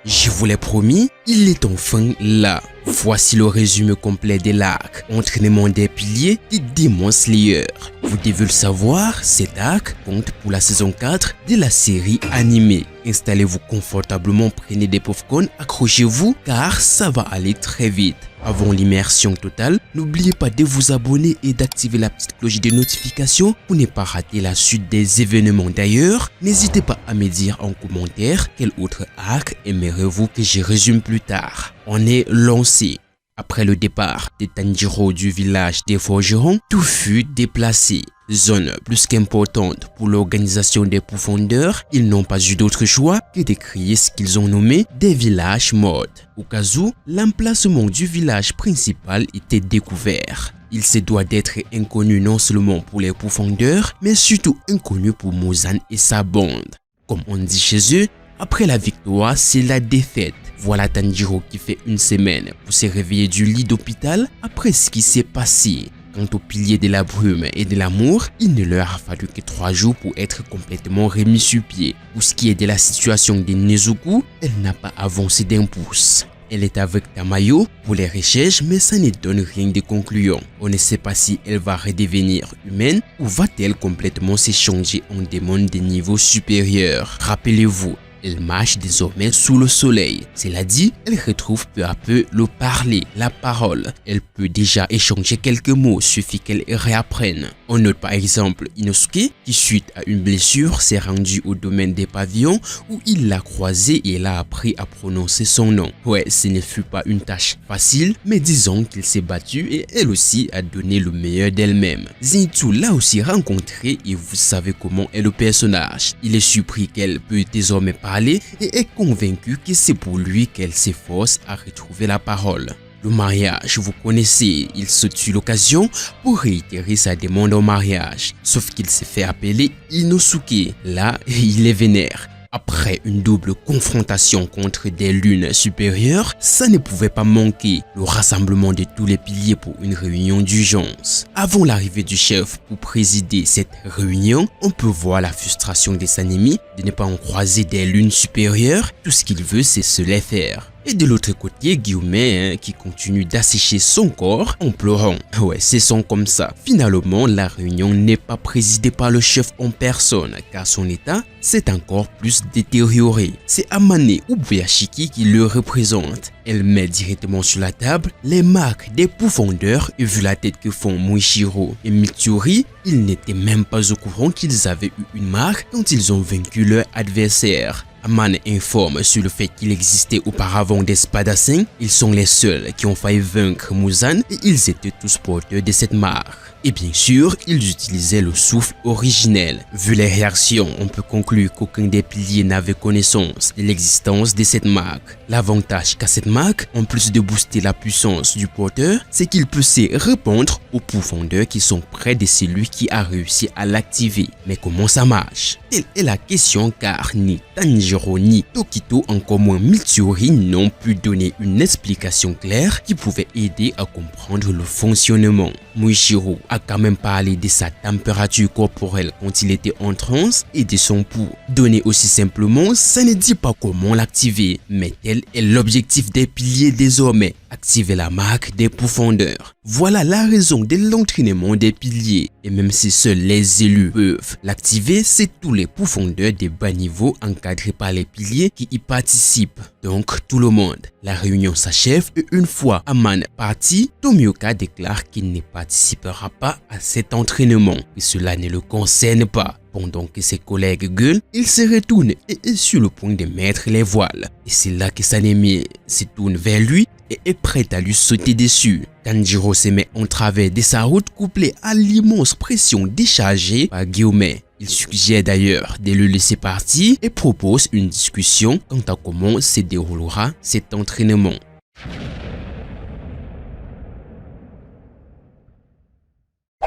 Je vous l'ai promis, il est enfin là. Voici le résumé complet de l'arc Entraînement des piliers de Demon Slayer. Vous devez le savoir, cet arc compte pour la saison 4 de la série animée. Installez-vous confortablement, prenez des popcorn, accrochez-vous car ça va aller très vite. Avant l'immersion totale, n'oubliez pas de vous abonner et d'activer la petite cloche de notification pour ne pas rater la suite des événements. D'ailleurs, n'hésitez pas à me dire en commentaire quel autre arc aimeriez-vous que je résume plus tard. On est lancé. Après le départ de Tanjiro du village des forgerons, tout fut déplacé. Zone plus qu'importante pour l'organisation des profondeurs, ils n'ont pas eu d'autre choix que de créer ce qu'ils ont nommé des villages modes. Au cas où, l'emplacement du village principal était découvert. Il se doit d'être inconnu non seulement pour les profondeurs, mais surtout inconnu pour Muzan et sa bande. Comme on dit chez eux, après la victoire, c'est la défaite. Voilà Tanjiro qui fait une semaine pour se réveiller du lit d'hôpital après ce qui s'est passé. Quant aux piliers de la brume et de l'amour, il ne leur a fallu que 3 jours pour être complètement remis sur pied. Pour ce qui est de la situation de Nezuko, elle n'a pas avancé d'un pouce. Elle est avec Tamayo pour les recherches, mais ça ne donne rien de concluant. On ne sait pas si elle va redevenir humaine ou va-t-elle complètement s'échanger en démon de niveau supérieur. Rappelez-vous, elle marche désormais sous le soleil. Cela dit, elle retrouve peu à peu le parler, la parole. Elle peut déjà échanger quelques mots, suffit qu'elle réapprenne. On note par exemple Inosuke qui, suite à une blessure, s'est rendu au domaine des pavillons où il l'a croisé et elle a appris à prononcer son nom. Ouais, ce ne fut pas une tâche facile, mais disons qu'il s'est battu et elle aussi a donné le meilleur d'elle-même. Zenitsu l'a aussi rencontré et vous savez comment est le personnage. Il est surpris qu'elle peut désormais parler et est convaincu que c'est pour lui qu'elle s'efforce à retrouver la parole. Le mariage, vous connaissez, il se tue l'occasion pour réitérer sa demande au mariage. Sauf qu'il s'est fait appeler Inosuke. Là, il est vénère. Après une double confrontation contre des lunes supérieures, ça ne pouvait pas manquer le rassemblement de tous les piliers pour une réunion d'urgence. Avant l'arrivée du chef pour présider cette réunion, on peut voir la frustration des ennemis de ne pas en croiser des lunes supérieures. Tout ce qu'il veut, c'est se les faire. Et de l'autre côté, Guillemets qui continue d'assécher son corps en pleurant. Ouais, c'est son comme ça. Finalement, la réunion n'est pas présidée par le chef en personne, car son état s'est encore plus détérioré. C'est Amane Ubuyashiki qui le représente. Elle met directement sur la table les marques des profondeurs et vu la tête que font Muishiro et Mitsuri, ils n'étaient même pas au courant qu'ils avaient eu une marque quand ils ont vaincu leur adversaire. Amane informe sur le fait qu'il existait auparavant des spadassins. Ils sont les seuls qui ont failli vaincre Muzan et ils étaient tous porteurs de cette marque. Et bien sûr, ils utilisaient le souffle originel. Vu les réactions, on peut conclure qu'aucun des piliers n'avait connaissance de l'existence de cette marque. L'avantage qu'a cette marque, en plus de booster la puissance du porteur, c'est qu'il peut se répandre aux profondeurs qui sont près de celui qui a réussi à l'activer. Mais comment ça marche? Telle est la question car ni Tanjiro ni Tokito, encore moins Mitsuri, n'ont pu donner une explication claire qui pouvait aider à comprendre le fonctionnement. Muishiro a quand même parlé de sa température corporelle quand il était en transe et de son pouls. Donné aussi simplement, ça ne dit pas comment l'activer, mais tel est l'objectif des piliers désormais, activer la marque des profondeurs. Voilà la raison de l'entraînement des piliers. Et même si seuls les élus peuvent l'activer, c'est tous les profondeurs de bas niveau encadrés par les piliers qui y participent. Donc tout le monde. La réunion s'achève et une fois Amane parti, Tomioka déclare qu'il ne participera pas à cet entraînement et cela ne le concerne pas. Pendant que ses collègues gueulent, il se retourne et est sur le point de mettre les voiles. Et c'est là que Sanemi se tourne vers lui et est prêt à lui sauter dessus. Tanjiro se met en travers de sa route couplée à l'immense pression déchargée par Guillemets. Il suggère d'ailleurs de le laisser partir et propose une discussion quant à comment se déroulera cet entraînement.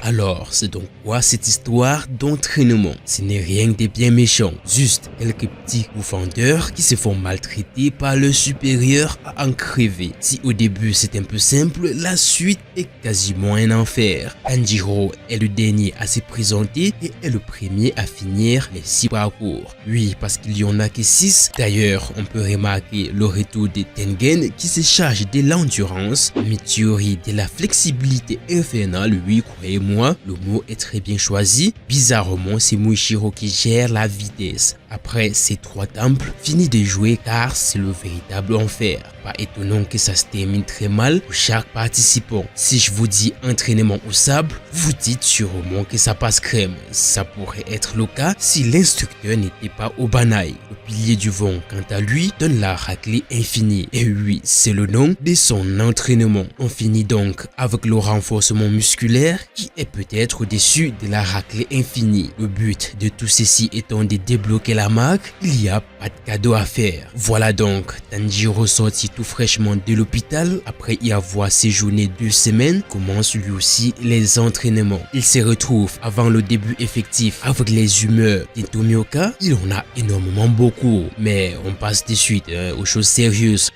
Alors, c'est donc quoi cette histoire d'entraînement? Ce n'est rien de bien méchant, juste quelques petits confondeurs qui se font maltraiter par leur supérieur à en crever. Si au début c'est un peu simple, la suite est quasiment un enfer. Tanjiro est le dernier à se présenter et est le premier à finir les 6 parcours. Oui, parce qu'il y en a que 6. D'ailleurs, on peut remarquer le retour de Tengen qui se charge de l'endurance, Mitsuori de la flexibilité infernale. Oui, croyez-moi, le mot est très bien choisi. Bizarrement, c'est Muichiro qui gère la vitesse. Après ces 3 temples, fini de jouer car c'est le véritable enfer. Pas étonnant que ça se termine très mal pour chaque participant. Si je vous dis entraînement au sable, vous dites sûrement que ça passe crème. Ça pourrait être le cas si l'instructeur n'était pas au Banai. Le pilier du vent, quant à lui, donne la raclée infinie. Et oui, c'est le nom de son entraînement. On finit donc avec le renforcement musculaire qui est peut-être au-dessus de la raclée infinie. Le but de tout ceci étant de débloquer la marque, il n'y a pas de cadeau à faire. Voilà donc Tanjiro sorti tout fraîchement de l'hôpital après y avoir séjourné 2 semaines, commence lui aussi les entraînements. Il se retrouve avant le début effectif avec les humeurs de Tomioka. Il en a énormément beaucoup, mais on passe de suite aux choses sérieuses.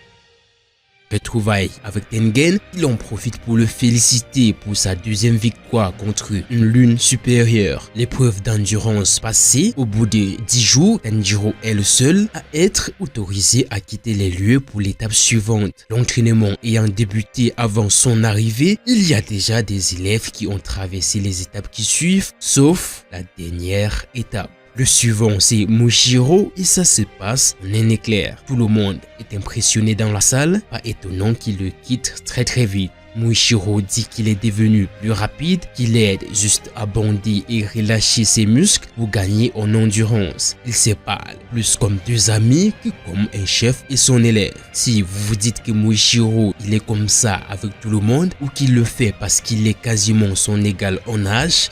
Retrouvailles avec Tengen, il en profite pour le féliciter pour sa 2e victoire contre une lune supérieure. L'épreuve d'endurance passée, au bout de 10 jours, Tanjiro est le seul à être autorisé à quitter les lieux pour l'étape suivante. L'entraînement ayant débuté avant son arrivée, il y a déjà des élèves qui ont traversé les étapes qui suivent, sauf la dernière étape. Le suivant, c'est Muichiro et ça se passe en un éclair. Tout le monde est impressionné dans la salle, pas étonnant qu'il le quitte très vite. Muichiro dit qu'il est devenu plus rapide, qu'il aide juste à bondir et relâcher ses muscles pour gagner en endurance. Ils se parlent plus comme 2 amis que comme un chef et son élève. Si vous vous dites que Muichiro il est comme ça avec tout le monde ou qu'il le fait parce qu'il est quasiment son égal en âge,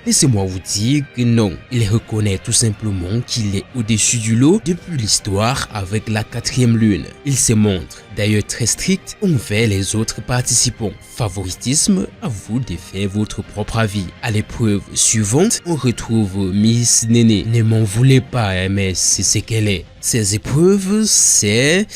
laissez-moi vous dire que non. Il reconnaît tout simplement qu'il est au-dessus du lot depuis l'histoire avec la 4e lune. Il se montre d'ailleurs très strict envers les autres participants. Favoritisme, à vous de faire votre propre avis. À l'épreuve suivante, on retrouve Miss Néné. Ne m'en voulez pas, mais c'est ce qu'elle est. Ces épreuves, c'est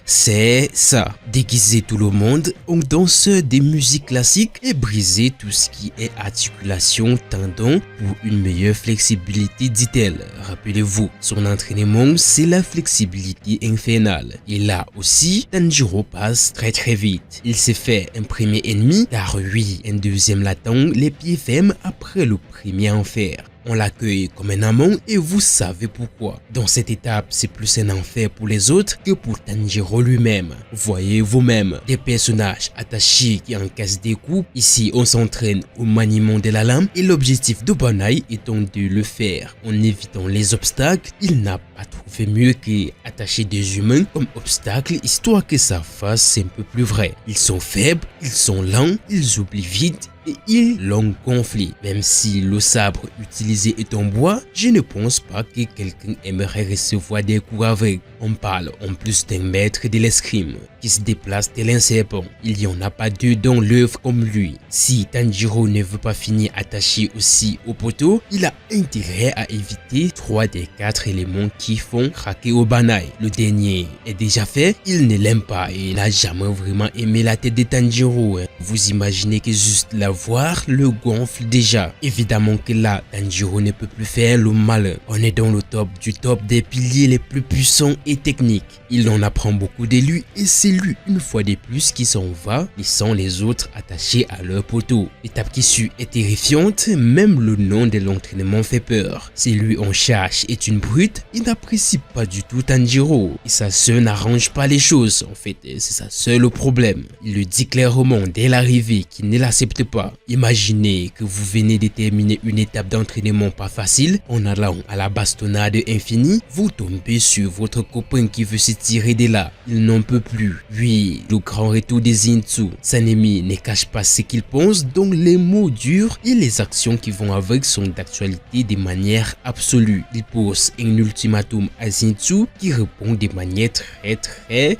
ça. Déguiser tout le monde en danseur des musiques classiques et briser tout ce qui est articulation, tendon pour une meilleure flexibilité, dit-elle. Rappelez-vous, son entraînement, c'est la flexibilité infernale. Et là aussi, Tanjiro passe très vite. Il s'est fait un premier ennemi, car oui, un deuxième l'attend, les pieds fermes après le premier enfer. On l'accueille comme un amant et vous savez pourquoi. Dans cette étape, c'est plus un enfer pour les autres que pour Tanjiro lui-même. Voyez vous-même des personnages attachés qui encaissent des coups. Ici, on s'entraîne au maniement de la lame et l'objectif de Banai étant de le faire en évitant les obstacles. Il n'a pas trouvé mieux qu'attacher des humains comme obstacle histoire que ça fasse un peu plus vrai. Ils sont faibles, ils sont lents, ils oublient vite et ils l'ont gonflé. Même si le sabre utilisé est en bois, je ne pense pas que quelqu'un aimerait recevoir des coups avec. On parle en plus d'un maître de l'escrime qui se déplace tel un serpent. Il n'y en a pas 2 dans l'œuvre comme lui. Si Tanjiro ne veut pas finir attaché aussi au poteau, il a intérêt à éviter 3 des 4 éléments qui font craquer au Banai. Le dernier est déjà fait, il ne l'aime pas et il n'a jamais vraiment aimé la tête de Tanjiro. Vous imaginez que juste la voir le gonfle déjà. Évidemment que là, Tanjiro ne peut plus faire le malin. On est dans le top du top des piliers les plus puissants et techniques. Il en apprend beaucoup de lui et c'est lui une fois de plus qui s'en va, laissant les autres attachés à leur poteau. L'étape qui suit est terrifiante, même le nom de l'entraînement fait peur. Si lui en charge est une brute, il n'apprécie pas du tout Tanjiro et sa sœur n'arrange pas les choses. En fait, c'est ça seul problème. Il le dit clairement dès l'arrivée qu'il ne l'accepte pas. Imaginez que vous venez de terminer une étape d'entraînement pas facile, en allant à la bastonnade infinie, vous tombez sur votre copain qui veut se tirer de là. Il n'en peut plus. Oui, le grand retour des Zenitsu. Sanemi ne cache pas ce qu'il pense, donc les mots durs et les actions qui vont avec sont d'actualité de manière absolue. Il pose un ultimatum à Zenitsu qui répond de manière très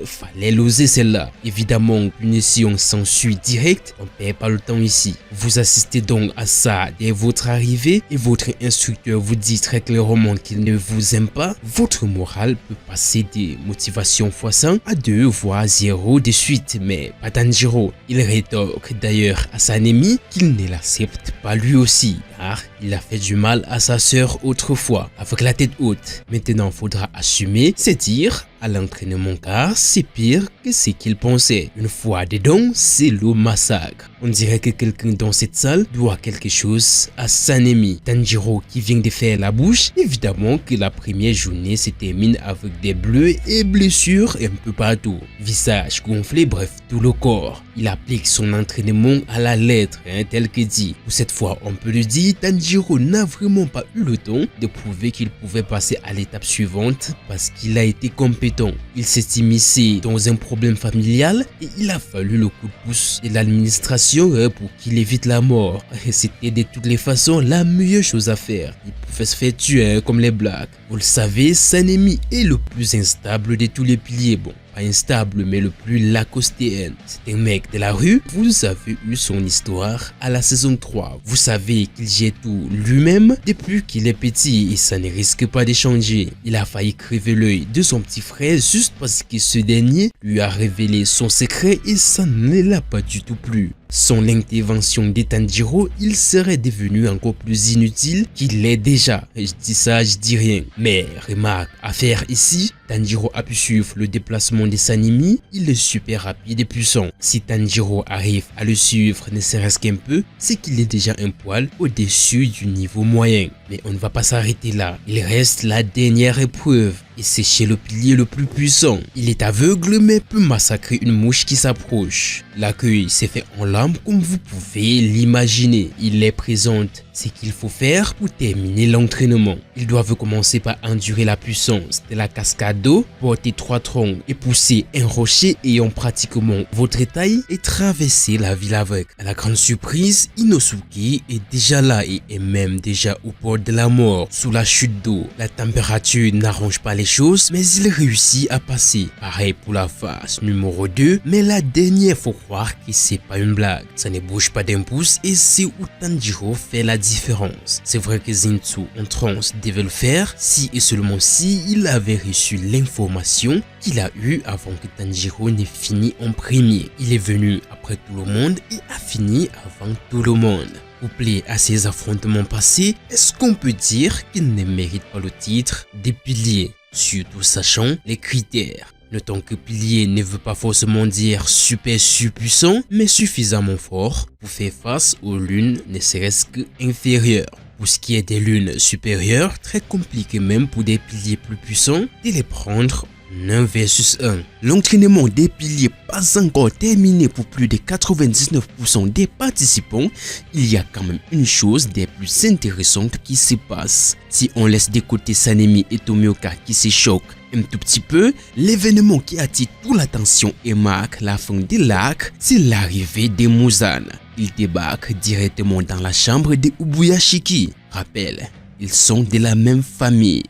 fallait l'oser celle-là. Évidemment, punition s'ensuit directe. On perds pas le temps ici. Vous assistez donc à ça dès votre arrivée et votre instructeur vous dit très clairement qu'il ne vous aime pas. Votre morale peut passer des motivations x100 à 2 voire 0 de suite. Mais pas Tanjiro. Il rétorque d'ailleurs à Sanemi qu'il ne l'accepte pas lui aussi, car il a fait du mal à sa sœur autrefois avec la tête haute. Maintenant, faudra assumer ses tirs à l'entraînement car c'est pire que ce qu'il pensait. Une fois dedans, c'est le massacre. On dirait que quelqu'un dans cette salle doit quelque chose à Sanemi. Tanjiro qui vient de faire la bouche, évidemment que la première journée se termine avec des bleus et blessures un peu partout. Visage gonflé, bref, tout le corps. Il applique son entraînement à la lettre, tel que dit. Pour cette fois, on peut le dire, Tanjiro n'a vraiment pas eu le temps de prouver qu'il pouvait passer à l'étape suivante parce qu'il a été compétent. Il s'est immiscé dans un problème familial et il a fallu le coup de pouce de l'administration pour qu'il évite la mort. C'était de toutes les façons la meilleure chose à faire. Il pouvait se faire tuer comme les Blacks. Vous le savez, Sanemi est le plus instable de tous les piliers. Bon, pas instable, mais le plus lacostéen. C'est un mec de la rue. Vous avez eu son histoire à la saison 3. Vous savez qu'il gère tout lui-même depuis qu'il est petit et ça ne risque pas de changer. Il a failli crever l'œil de son petit frère juste parce que ce dernier lui a révélé son secret et ça ne l'a pas du tout plu. Sans l'intervention de Tanjiro, il serait devenu encore plus inutile qu'il l'est déjà. Et je dis ça, je dis rien. Mais remarque à faire ici, Tanjiro a pu suivre le déplacement de Sanemi, il est super rapide et puissant. Si Tanjiro arrive à le suivre ne serait-ce qu'un peu, c'est qu'il est déjà un poil au-dessus du niveau moyen. Mais on ne va pas s'arrêter là, il reste la dernière épreuve. Et c'est chez le pilier le plus puissant. Il est aveugle mais peut massacrer une mouche qui s'approche. L'accueil s'est fait en larmes comme vous pouvez l'imaginer. Il les présente ce qu'il faut faire pour terminer l'entraînement. Ils doivent commencer par endurer la puissance de la cascade d'eau, porter 3 troncs et pousser un rocher ayant pratiquement votre taille et traverser la ville avec. À la grande surprise, Inosuke est déjà là et est même déjà au port de la mort. Sous la chute d'eau, la température n'arrange pas les choses, mais il réussit à passer. Pareil pour la phase numéro 2, mais la dernière, faut croire que c'est pas une blague. Ça ne bouge pas d'un pouce et c'est où Tanjiro fait la différence. C'est vrai que Zenitsu en transe devait le faire si et seulement si il avait reçu l'information qu'il a eue avant que Tanjiro n'ait fini en premier. Il est venu après tout le monde et a fini avant tout le monde. Couplé à ces affrontements passés, est-ce qu'on peut dire qu'il ne mérite pas le titre de pilier, surtout sachant les critères. Notons que pilier ne veut pas forcément dire super puissant, mais suffisamment fort pour faire face aux lunes ne serait-ce que inférieures. Pour ce qui est des lunes supérieures, très compliqué même pour des piliers plus puissants de les prendre 1 versus 1. L'entraînement des piliers pas encore terminé pour plus de 99% des participants, il y a quand même une chose des plus intéressantes qui se passe. Si on laisse de côté Sanemi et Tomioka qui se choquent un tout petit peu, l'événement qui attire toute l'attention et marque la fin de l'arc, c'est l'arrivée de Muzan. Il débarque directement dans la chambre de Ubuyashiki. Rappel, ils sont de la même famille.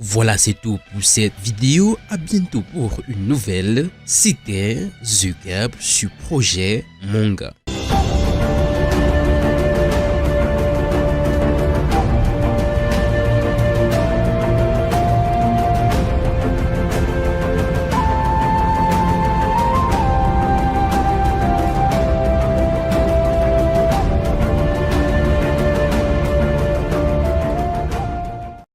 Voilà, c'est tout pour cette vidéo. À bientôt pour une nouvelle. C'était The Gap sur Projet Manga.